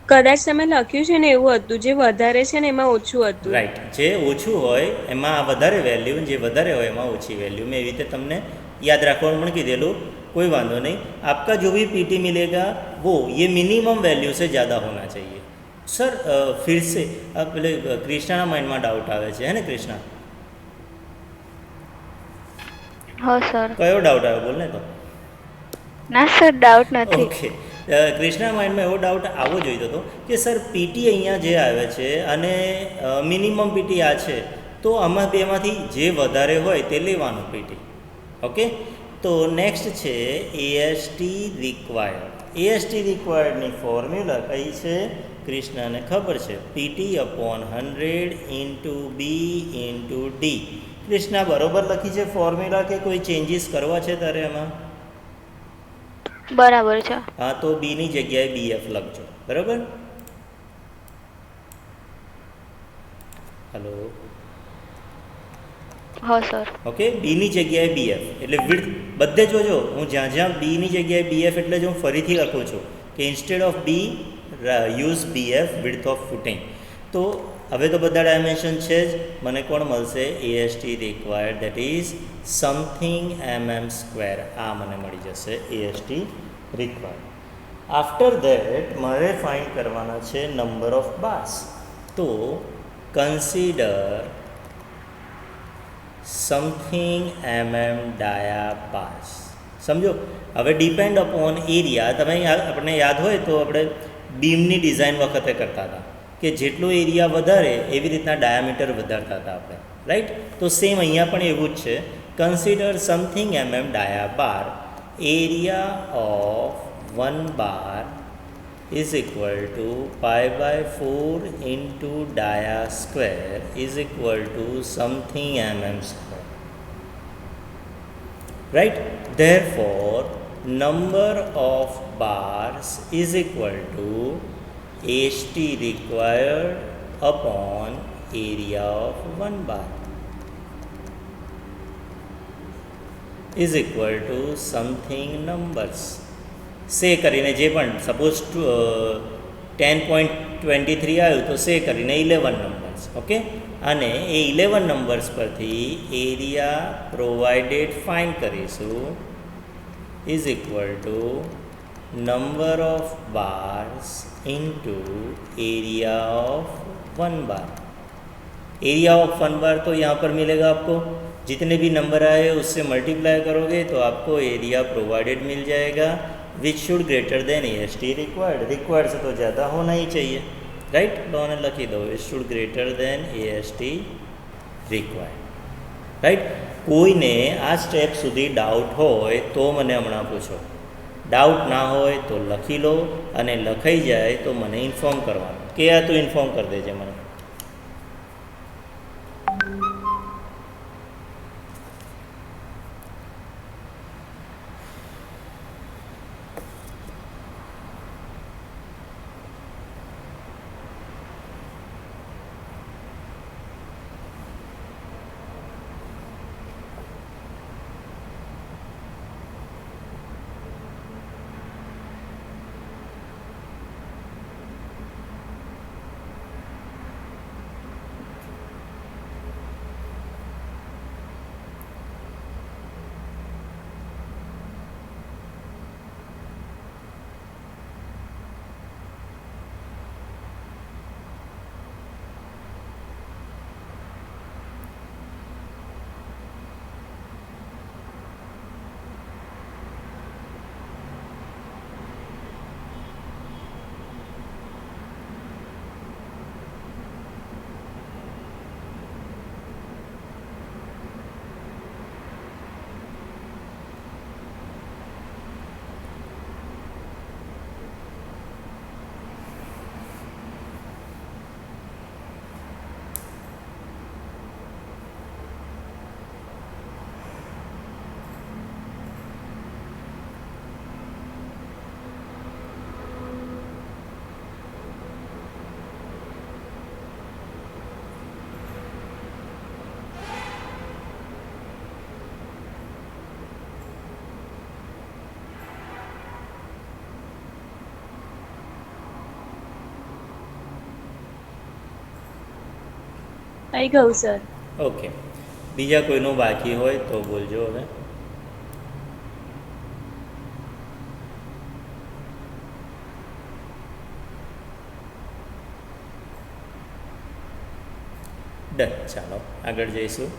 કદાચ તમે લખ્યું છે ને એવું હતું, જે વધારે છે ને એમાં ઓછું હતું. રાઈટ, જે ઓછું હોય એમાં વધારે વેલ્યુ, જે વધારે હોય એમાં ઓછી વેલ્યू. मैं एवी रीते तमने याद रखवानुं पण कीधेलुं, कोई वांधो नहीं. आपका जो भी पीटी मिलेगा वो ये मिनिमम वैल्यू से ज़्यादा होना चाहिए. सर फिर से अब पहले कृष्णा माइंड में डाउट आवे छे, है ने कृष्णा? हाँ सर. कयो डाउट आवे बोलने तो? ना सर, डाउट નથી. ओके. કૃષ્ણા માઇન્ડમાં એવો ડાઉટ આવવો જોઈતો હતો કે સર પીટી અહીંયા જે આવે છે અને મિનિમમ પીટી આ છે, તો આમાં બેમાંથી જે વધારે હોય તે લેવાનું પીટી. ઓકે. તો નેક્સ્ટ છે એએસટી રિક્વાયર્ડ. એએસટી રિક્વાયર્ડની ફોર્મ્યુલા કઈ છે? કૃષ્ણાને ખબર છે, PT upon 100 into B into D. Krishna બરોબર લખી છે ફોર્મ્યુલા કે કોઈ ચેન્જીસ કરવા છે તારે એમાં? બરાબર છે. હા, તો બીની જગ્યાએ BF લખજો. બરાબર? હલો. હા સર. ઓકે, બીની જગ્યાએ BF એટલે વિડ્થ બધે જોજો. હું જ્યાં જ્યાં બીની જગ્યાએ BF એટલે જ હું ફરીથી લખું છું કે instead of B use BF width of footing. તો હવે તો બધા ડાયમેન્શન છે જ. મને કોણ મળશે? AST required, that is something mm². આ મને મળી જશે AST રિક્વાયર્ડ. આફ્ટર ધેટ મારે ફાઇન્ડ કરવાના છે નંબર ઓફ બાર્સ. તો કન્સિડર સમથિંગ dia બાર્સ. સમજો. હવે ડિપેન્ડ અપોન એરિયા. તમે આપણને યાદ હોય તો આપણે બીમની ડિઝાઇન વખતે કરતા હતા કે જેટલો એરિયા વધારે એવી રીતના ડાયામીટર વધારતા હતા આપણે, રાઈટ? તો સેમ અહીંયા પણ એવું જ છે. Consider something dia bar. Area of 1 bar is equal to pi/4 into dia square is equal to something mm². Right? Therefore, number of bars is equal to AST required upon area of 1 bar is equal to something numbers. સે કરીને જે પણ suppose 10.23 આવ્યું તો સે કરીને 11 numbers. Okay. અને એ 11 numbers પરથી એરિયા પ્રોવાઇડેડ ફાઇન્ડ કરીશું is equal two number of bars into area of 1 bar. Area of 1 बार तो यहाँ पर मिलेगा आपको, जितने भी नंबर आए उससे मल्टीप्लाई करोगे तो आपको एरिया प्रोवाइडेड मिल जाएगा, विच should greater than AST required. Required से तो ज़्यादा होना ही चाहिए, राइट? तो उन्हें लखी दो which should greater than AST required, right? कोईने आ स्टेप सुधी डाउट होय तो मने हमणां पूछो. डाउट ना होय तो लखी लो અને લખાઈ જાય તો મને ઇન્ફોર્મ કરવાનું કે આ તું ઇન્ફોર્મ કરી દેજે મને. આવી ગયું સર. ઓકે. બીજા કોઈનું બાકી હોય તો બોલજો હવે. ડન. ચાલો આગળ જઈશું.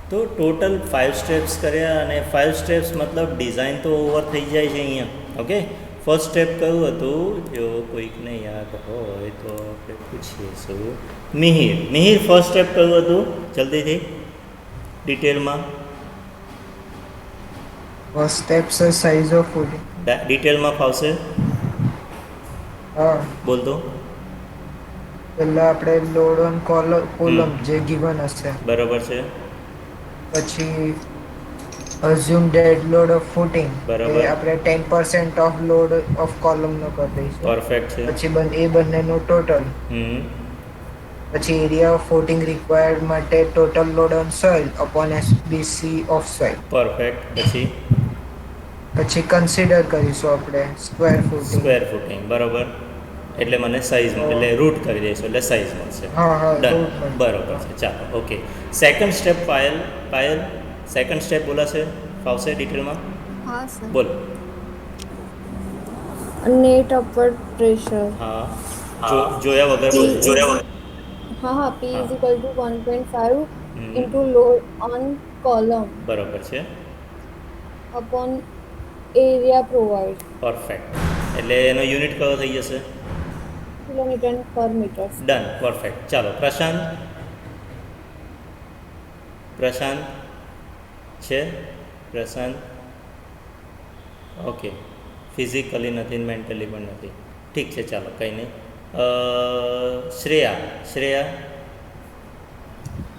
તો ટોટલ 5 સ્ટેપ્સ કર્યા અને 5 સ્ટેપ્સ મતલબ ડિઝાઇન તો ઓવર થઈ જાય છે અહીંયા. ઓકે. ફર્સ્ટ સ્ટેપ કયું હતું? જો કોઈકને યાદ હોય તો આપણે પૂછીશું. મિહિર, મિહિર ફર્સ્ટ સ્ટેપ કયું હતું? જલ્દીથી ડિટેલમાં. ફર્સ્ટ સ્ટેપ છે સાઇઝ ઓફ ફૂડિંગ. ડિટેલમાં ફાવશે? હા, બોલતો. પહેલા આપણે લોડ ઓન કોલમ જે ગિવન હશે, બરાબર છે. પછી assume dead load of footing બરાબર. એ આપણે 10% ઓફ લોડ ઓફ કોલમ નો કરી દઈશું. પરફેક્ટ છે. પછી એ બંનેનું ટોટલ. પછી એરિયા ઓફ ફૂટિંગ રિક્વાયર્ડ માટે total load on soil upon SBC of soil. Perfect. પછી કન્સિડર કરીશું આપણે સ્ક્વેર ફૂટિંગ. સ્ક્વેર ફૂટિંગ બરોબર. એટલે મને સાઇઝ એટલે રૂટ કરી દઈશું એટલે સાઇઝ મળશે. હા હા ડન root મળશે. બરોબર છે ચાલો okay. Second step Payal Payal second step બોલાશે ફાવશે ડિટેલમાં हाँ सर બોલ. नेट अपवर्ड प्रेशर હા જોયા વગર બોલ. हाँ हाँ P हाँ। Is equal to 1.5 hmm. Into load on column બરોબર છે अपॉन एरिया प्रोवाइड પરફેક્ટ. એટલે એનો યુનિટ કયો થઈ જશે? किलोमीटर पर मीटर ડન પરફેક્ટ. ચાલો પ્રશાંત પ્રશાંત છે પ્રશાંત ઓકે. ફિઝિકલી નથી મેન્ટલી પણ નથી ઠીક છે ચાલો કંઈ નહીં. શ્રેયા શ્રેયા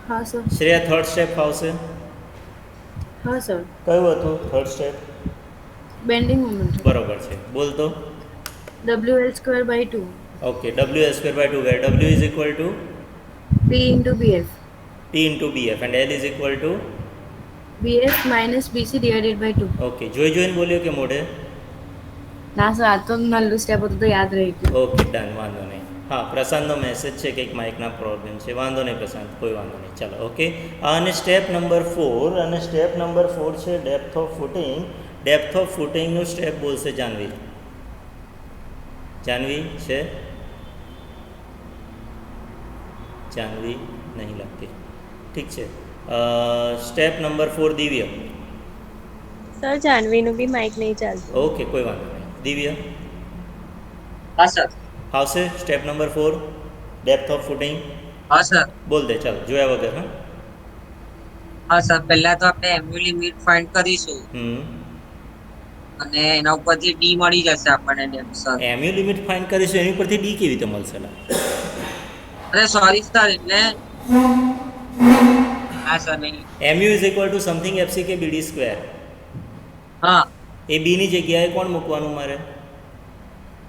हाँ सर. શ્રેયા થર્ડ સ્ટેપ આવશે. हाँ सर. કયું હતું થર્ડ સ્ટેપ? Bending moment. બરોબર છે બોલ તો. WL square by 2. Okay W S square by two where W is equal to P into BF. T into BF and L is equal to BF minus BC divided by 2. Okay જોઈને બોલ્યો કે મોઢે? ના sir આ તો નલ્લું step હતું તો યાદ રહી ગયું. ઓકે ડન વાંધો નહીં. હા પ્રશાંતનો મેસેજ છે કંઈક માઇકના પ્રોબ્લેમ છે વાંધો નહીં પ્રશાંત કોઈ વાંધો નહીં ચાલો ઓકે. અને સ્ટેપ નંબર 4 અને સ્ટેપ નંબર 4 છે depth of footing. Depth of ફૂટિંગનું સ્ટેપ બોલશે જાનવી. જાનવી છે? જાનવી નહીં લાગતી ઠીક છે. સ્ટેપ નંબર 4 દિવ્ય. સર જાનવીનું બી માઇક નહીં ચાલતું. ઓકે કોઈ વાંધો નહીં. દિવ્ય હા સર. આવશે step number 4 depth of footing હા સર. બોલ દે ચાલો જોયા વગર. હા હા સર પહેલા તો આપણે એમ્યુ લિમિટ ફાઇન્ડ કરીશું અને એના ઉપરથી ડી મળી જશે આપણને depth sir. MU limit find કરીશું એની પરથી ડી કેવી રીતે મળશે? અરે સોરી સર એટલે હા સર નહીં. MU is equal to something FC કે બીડી સ્ક્વેર. હા એ બીની જગ્યાએ કોણ મૂકવાનું મારે?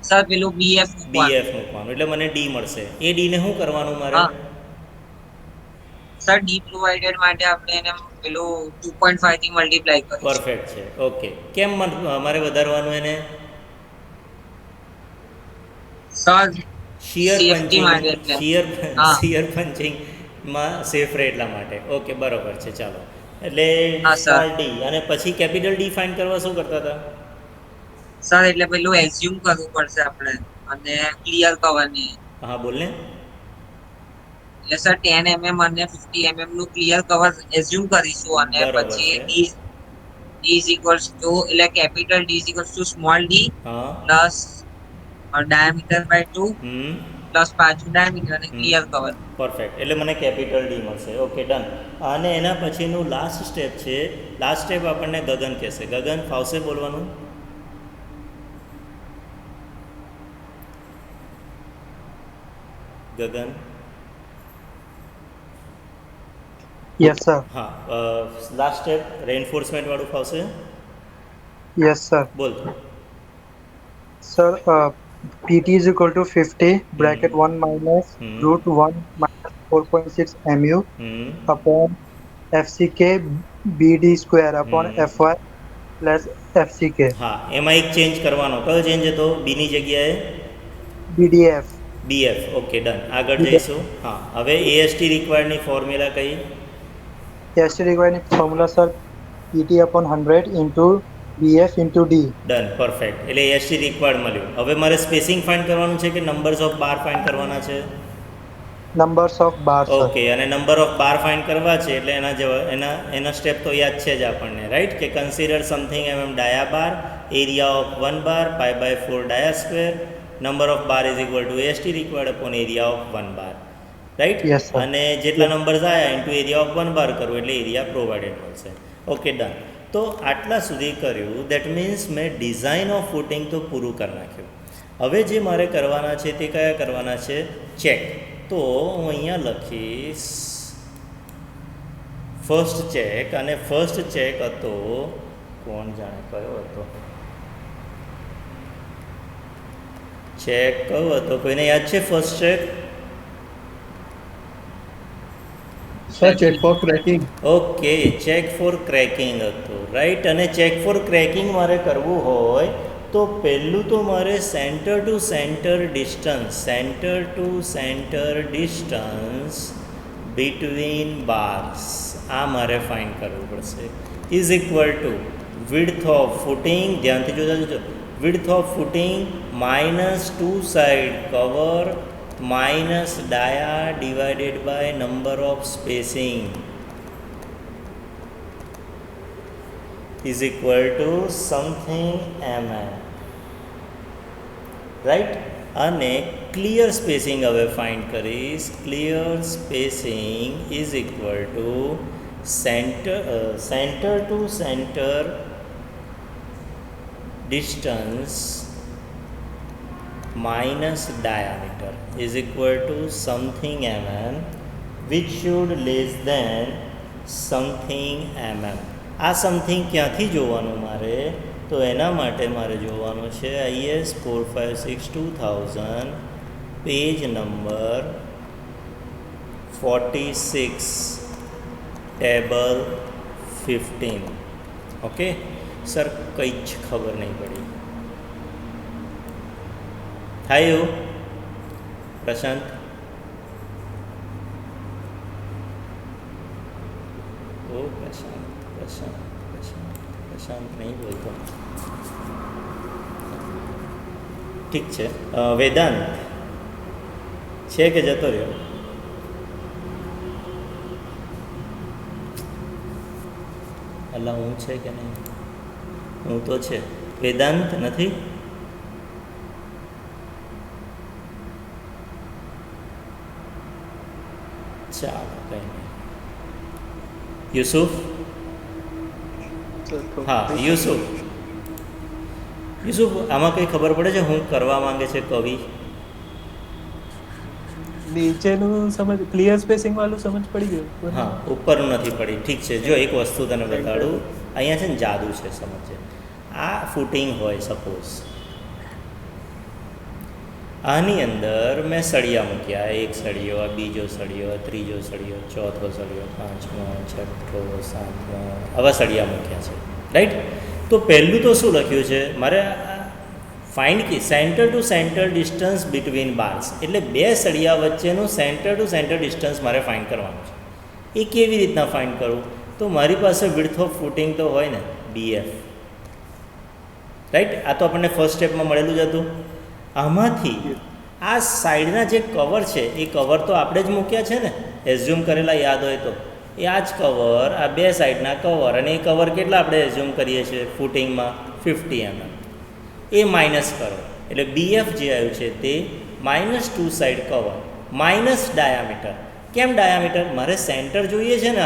સર પેલું બીએફ બીએફ મૂકવાનું એટલે મને ડી મળશે. એ ડીને શું કરવાનું મારે? હા. સર ડી પ્રોવાઇડેડ માટે આપણે એને પેલું 2.5 થી મલ્ટીપ્લાય કરીશું. પરફેક્ટ છે ઓકે. કેમ મારે વધારવાનું એને? સર શિયર Safety માટે પંચિંગ એટલે. શિયર હા. શિયર પંચિંગમાં સેફ રહે એટલા માટે. ઓકે બરોબર છે ચાલો. એટલે હા, સર. સ્મોલ ડી અને પછી કેપિટલ ડી ફાઇન્ડ કરવા શું કરતા હતા? સર એટલે પેલું એઝ્યુમ કરવું પડશે આપણે અને ક્લિયર કવરની. હા બોલ ને. એટલે સર 10 mm અને 50 mm નું ક્લિયર કવર એઝ્યુમ કરીશું અને બરોબર પછી છે. d is equals to એટલે capital d is equals to small d હા plus diameter by 2 hmm plus પાછું ડાયામીટર અને ક્લિયર કવર. પરફેક્ટ. એટલે મને કેપિટલ ડી મળશે. Okay done. અને એના પછીનું લાસ્ટ સ્ટેપ છે. લાસ્ટ સ્ટેપ આપણને ગગન કહેશે. ગગન ફાવશે બોલવાનું? Gagan Yes, sir. હા લાસ્ટ સ્ટેપ રેઇન્ફોર્સમેન્ટ વાળું ફાવશે? Yes, sir. બોલ. Sir, PT is equal to 50 bracket 1 minus Hmm. root 1 minus 4.6 mu hmm upon FCK BD square upon Hmm. FY plus FCK હા એમાં એક ચેન્જ કરવાનો. કયો ચેન્જ હતો? બીની જગ્યાએ BDF. બીએફ. Okay done. આગળ જઈશું. હા હવે એએસટી રિક્વાયર્ડની ફોર્મ્યુલા કઈ? ST required formula, sir, PT upon 100 into BF into D. Done perfect. એટલે એએસટી રિક્વાયર્ડ મળ્યું. હવે મારે સ્પેસિંગ ફાઇન્ડ કરવાનું છે કે નંબર્સ ઓફ બાર ફાઇન્ડ કરવાના છે? Numbers of bars, sir. Okay અને નંબર ઓફ બાર ફાઇન્ડ કરવા છે એટલે એના જેવા એના સ્ટેપ તો યાદ છે જ આપણને રાઈટ કે consider something dia bar area of 1 bar pi by 4 dia square number of bar is equal to ST required upon area of 1 bar right. Yes, sir. અને જેટલા નંબર્સ આવ્યા ઇન્ટુ એરિયા ઓફ 1 બાર કરવું એટલે area provided મળશે. Okay done. તો આટલા સુધી કર્યું દેટ મીન્સ મેં ડિઝાઇન ઓફ ફૂટિંગ તો પૂરું કરી નાખ્યું. હવે જે મારે કરવાના છે તે કયા કરવાના છે? ચેક. તો હું અહીંયા લખીશ ફર્સ્ટ ચેક અને ફર્સ્ટ ચેક હતો કોણ જાણે કયો હતો ચેક કયો હતો? કોઈને યાદ છે first check? Sir check for cracking. Okay, check for cracking હતું, રાઈટ. અને ચેક ફોર ક્રેકિંગ મારે કરવું હોય તો પહેલું તો મારે centre to centre distance between bars આ મારે ફાઇન્ડ કરવું પડશે. Is equal to width of footing, ધ્યાનથી જોજો, width of footing minus two side cover minus dia divided by number of spacing is equal to something mm, right. અને clear spacing હવે find કરીશ. Clear spacing is equal to centre to centre distance minus diameter is equal to something mm which should less than something mm. આ something ક્યાંથી જોવાનું મારે? તો એના માટે મારે જોવાનું છે IS 456-2000 page number 46 table 15. Okay sir, કંઈ જ ખબર નહીં પડી. થયું પ્રશાંત? ઓ પ્રશાંત નહીં બોલતો. ઠીક છે. વેદાંત છે કે જતો રહ્યો? અલ્લા હું છે કે નહીં? હું તો છે. વેદાંત નથી? ચાલો કંઈ નહીં. યુસુફ? હા યુસુફ, આમાં કંઈ ખબર પડે છે હું કરવા માંગે છે કવિ? નીચેનું સમજ, ક્લિયર સ્પેસિંગ વાળું સમજ પડી ગયું. હા, ઉપરનું નથી પડી. ઠીક છે, જો એક વસ્તુ તને બતાડું. અહીંયા છે ને જાદુ છે, સમજે. આ ફૂટિંગ હોય સપોઝ, આની અંદર મેં સળિયા મૂક્યા. એક સળિયો, આ બીજો સળિયો, ત્રીજો સળિયો, ચોથો સળિયો, પાંચમો, છઠ્ઠો, સાતમો, આવા સળિયા મૂક્યા છે, રાઈટ. તો પહેલું તો શું લખ્યું છે મારે? ફાઇન્ડ કી centre to centre distance between bars, એટલે બે સળિયા વચ્ચેનું સેન્ટર ટુ સેન્ટર ડિસ્ટન્સ મારે ફાઇન્ડ કરવાનું છે. એ કેવી રીતના ફાઇન્ડ કરું? તો મારી પાસે વિડ્થ ઓફ ફૂટિંગ તો હોય ને, BF, રાઈટ. આ તો આપણને ફર્સ્ટ સ્ટેપમાં મળેલું જ હતું. આમાંથી આ સાઈડના જે કવર છે એ કવર તો આપણે જ મૂક્યા છે ને, એઝ્યુમ કરેલા યાદ હોય તો. એ આ જ કવર, આ બે સાઈડના કવર, અને એ કવર કેટલા આપણે એઝ્યુમ કરીએ છીએ ફૂટિંગમાં? 50 mm. એ માઇનસ કરો એટલે BF જે આવ્યું છે તે minus two side cover minus diameter. કેમ ડાયામીટર? મારે સેન્ટર જોઈએ છે ને,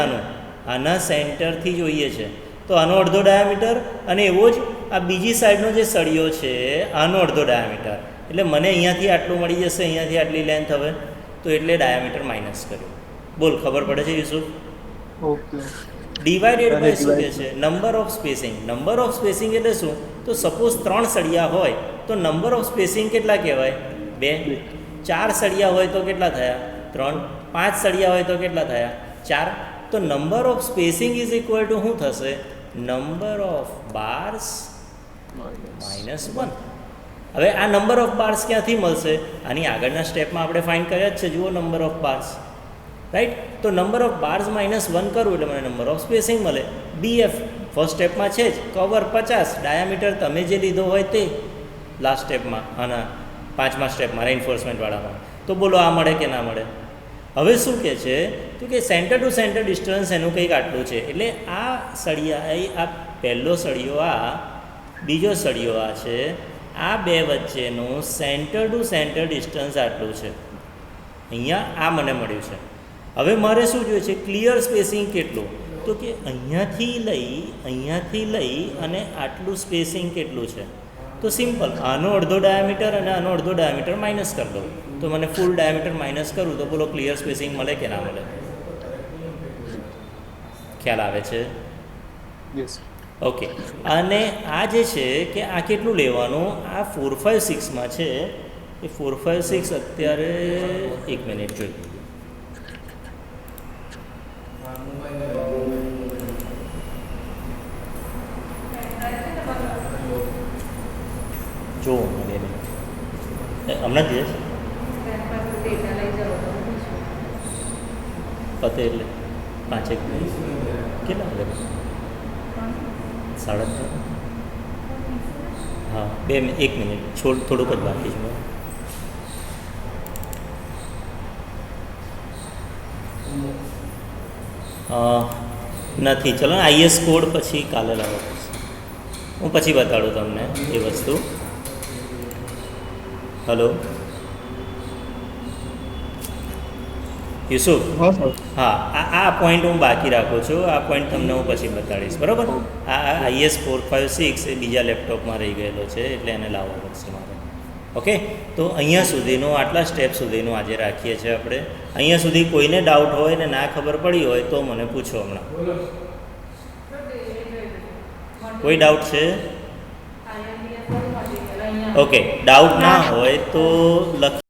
આના સેન્ટરથી જોઈએ છે, તો આનો અડધો ડાયામીટર, અને એવો જ આ બીજી સાઈડનો જે સળિયો છે આનો અડધો ડાયામીટર. એટલે મને અહીંયાથી આટલું મળી જશે, અહીંયાથી આટલી લેન્થ હવે, તો એટલે ડાયામીટર માઇનસ કર્યું. બોલ, ખબર પડે છે યુસુફ? ઓકે. ડિવાઇડેડ બાય શું કહે છે? Number of spacing. Number of spacing એટલે શું? તો સપોઝ 3 સળિયા હોય તો નંબર ઓફ સ્પેસિંગ કેટલા કહેવાય? 2. 4 સળિયા હોય તો કેટલા થયા? 3. 5 સળિયા હોય તો કેટલા થયા? 4. તો number of spacing is equal two શું થશે? Number of bars -1. હવે આ નંબર ઓફ બાર્સ ક્યાંથી મળશે? આની આગળના સ્ટેપમાં આપણે ફાઇન્ડ કર્યા જ છે, જુઓ નંબર ઓફ બાર્સ, રાઈટ. તો નંબર ઓફ બાર્સ -1 કરું એટલે મને નંબર ઓફ સ્પેસિંગ મળે. BF ફર્સ્ટ સ્ટેપમાં છે જ, કવર 50, ડાયામીટર તમે જે લીધો હોય તે લાસ્ટ સ્ટેપમાં, આના 5મા સ્ટેપમાં રેઇન્ફોર્સમેન્ટવાળામાં. તો બોલો આ મળે કે ના મળે? હવે શું કહે છે? તો કે સેન્ટર ટુ સેન્ટર ડિસ્ટન્સ એનું કંઈક આટલું છે. એટલે આ સળિયા, આ પહેલો સળિયો, આ બીજો સળિયો આ છે, આ બે વચ્ચેનું સેન્ટર ટુ સેન્ટર ડિસ્ટન્સ આટલું છે. અહીંયા આ મને મળ્યું છે. હવે મારે શું જોઈએ છે? ક્લિયર સ્પેસિંગ કેટલું? તો કે અહીંયાથી લઈ અને આટલું સ્પેસિંગ કેટલું છે? તો સિમ્પલ, આનો અડધો ડાયામીટર અને આનો અડધો ડાયામીટર માઇનસ કરી દઉં તો મને ફૂલ ડાયામીટર માઇનસ કરું તો બોલો ક્લિયર સ્પેસિંગ મળે કે ના મળે? ખ્યાલ આવે છે? યસ. ઓકે. અને આ જે છે કે આ કેટલું લેવાનું? આ 456માં છે. એ 456 અત્યારે 1 મિનિટ જોઈ. જો હમણાં જ જઈશ પતે એટલે 5 મિનિટ કેટલા વાગે 3:30 હા 1 મિનિટ થોડુંક જ બાકી છે નથી ચલો ને આઈએસ કોડ પછી કાલે લાવવો પડશે હું પછી બતાડું તમને એ વસ્તુ હલો યુસુફ હા સર હા આ પોઈન્ટ હું બાકી રાખું છું આ પોઈન્ટ તમને હું પછી બતાડીશ બરાબર આ આઈએસ 456 એ બીજા લેપટોપમાં રહી ગયેલો છે એટલે એને લાવવો પડશે મારે ઓકે તો અહીંયા સુધીનું આટલા સ્ટેપ સુધીનું આજે રાખીએ છીએ આપણે અહીંયા સુધી કોઈને ડાઉટ હોય ને ના ખબર પડી હોય તો મને પૂછો હમણાં કોઈ ડાઉટ છે ઓકે ડાઉટ ના હોય તો લખ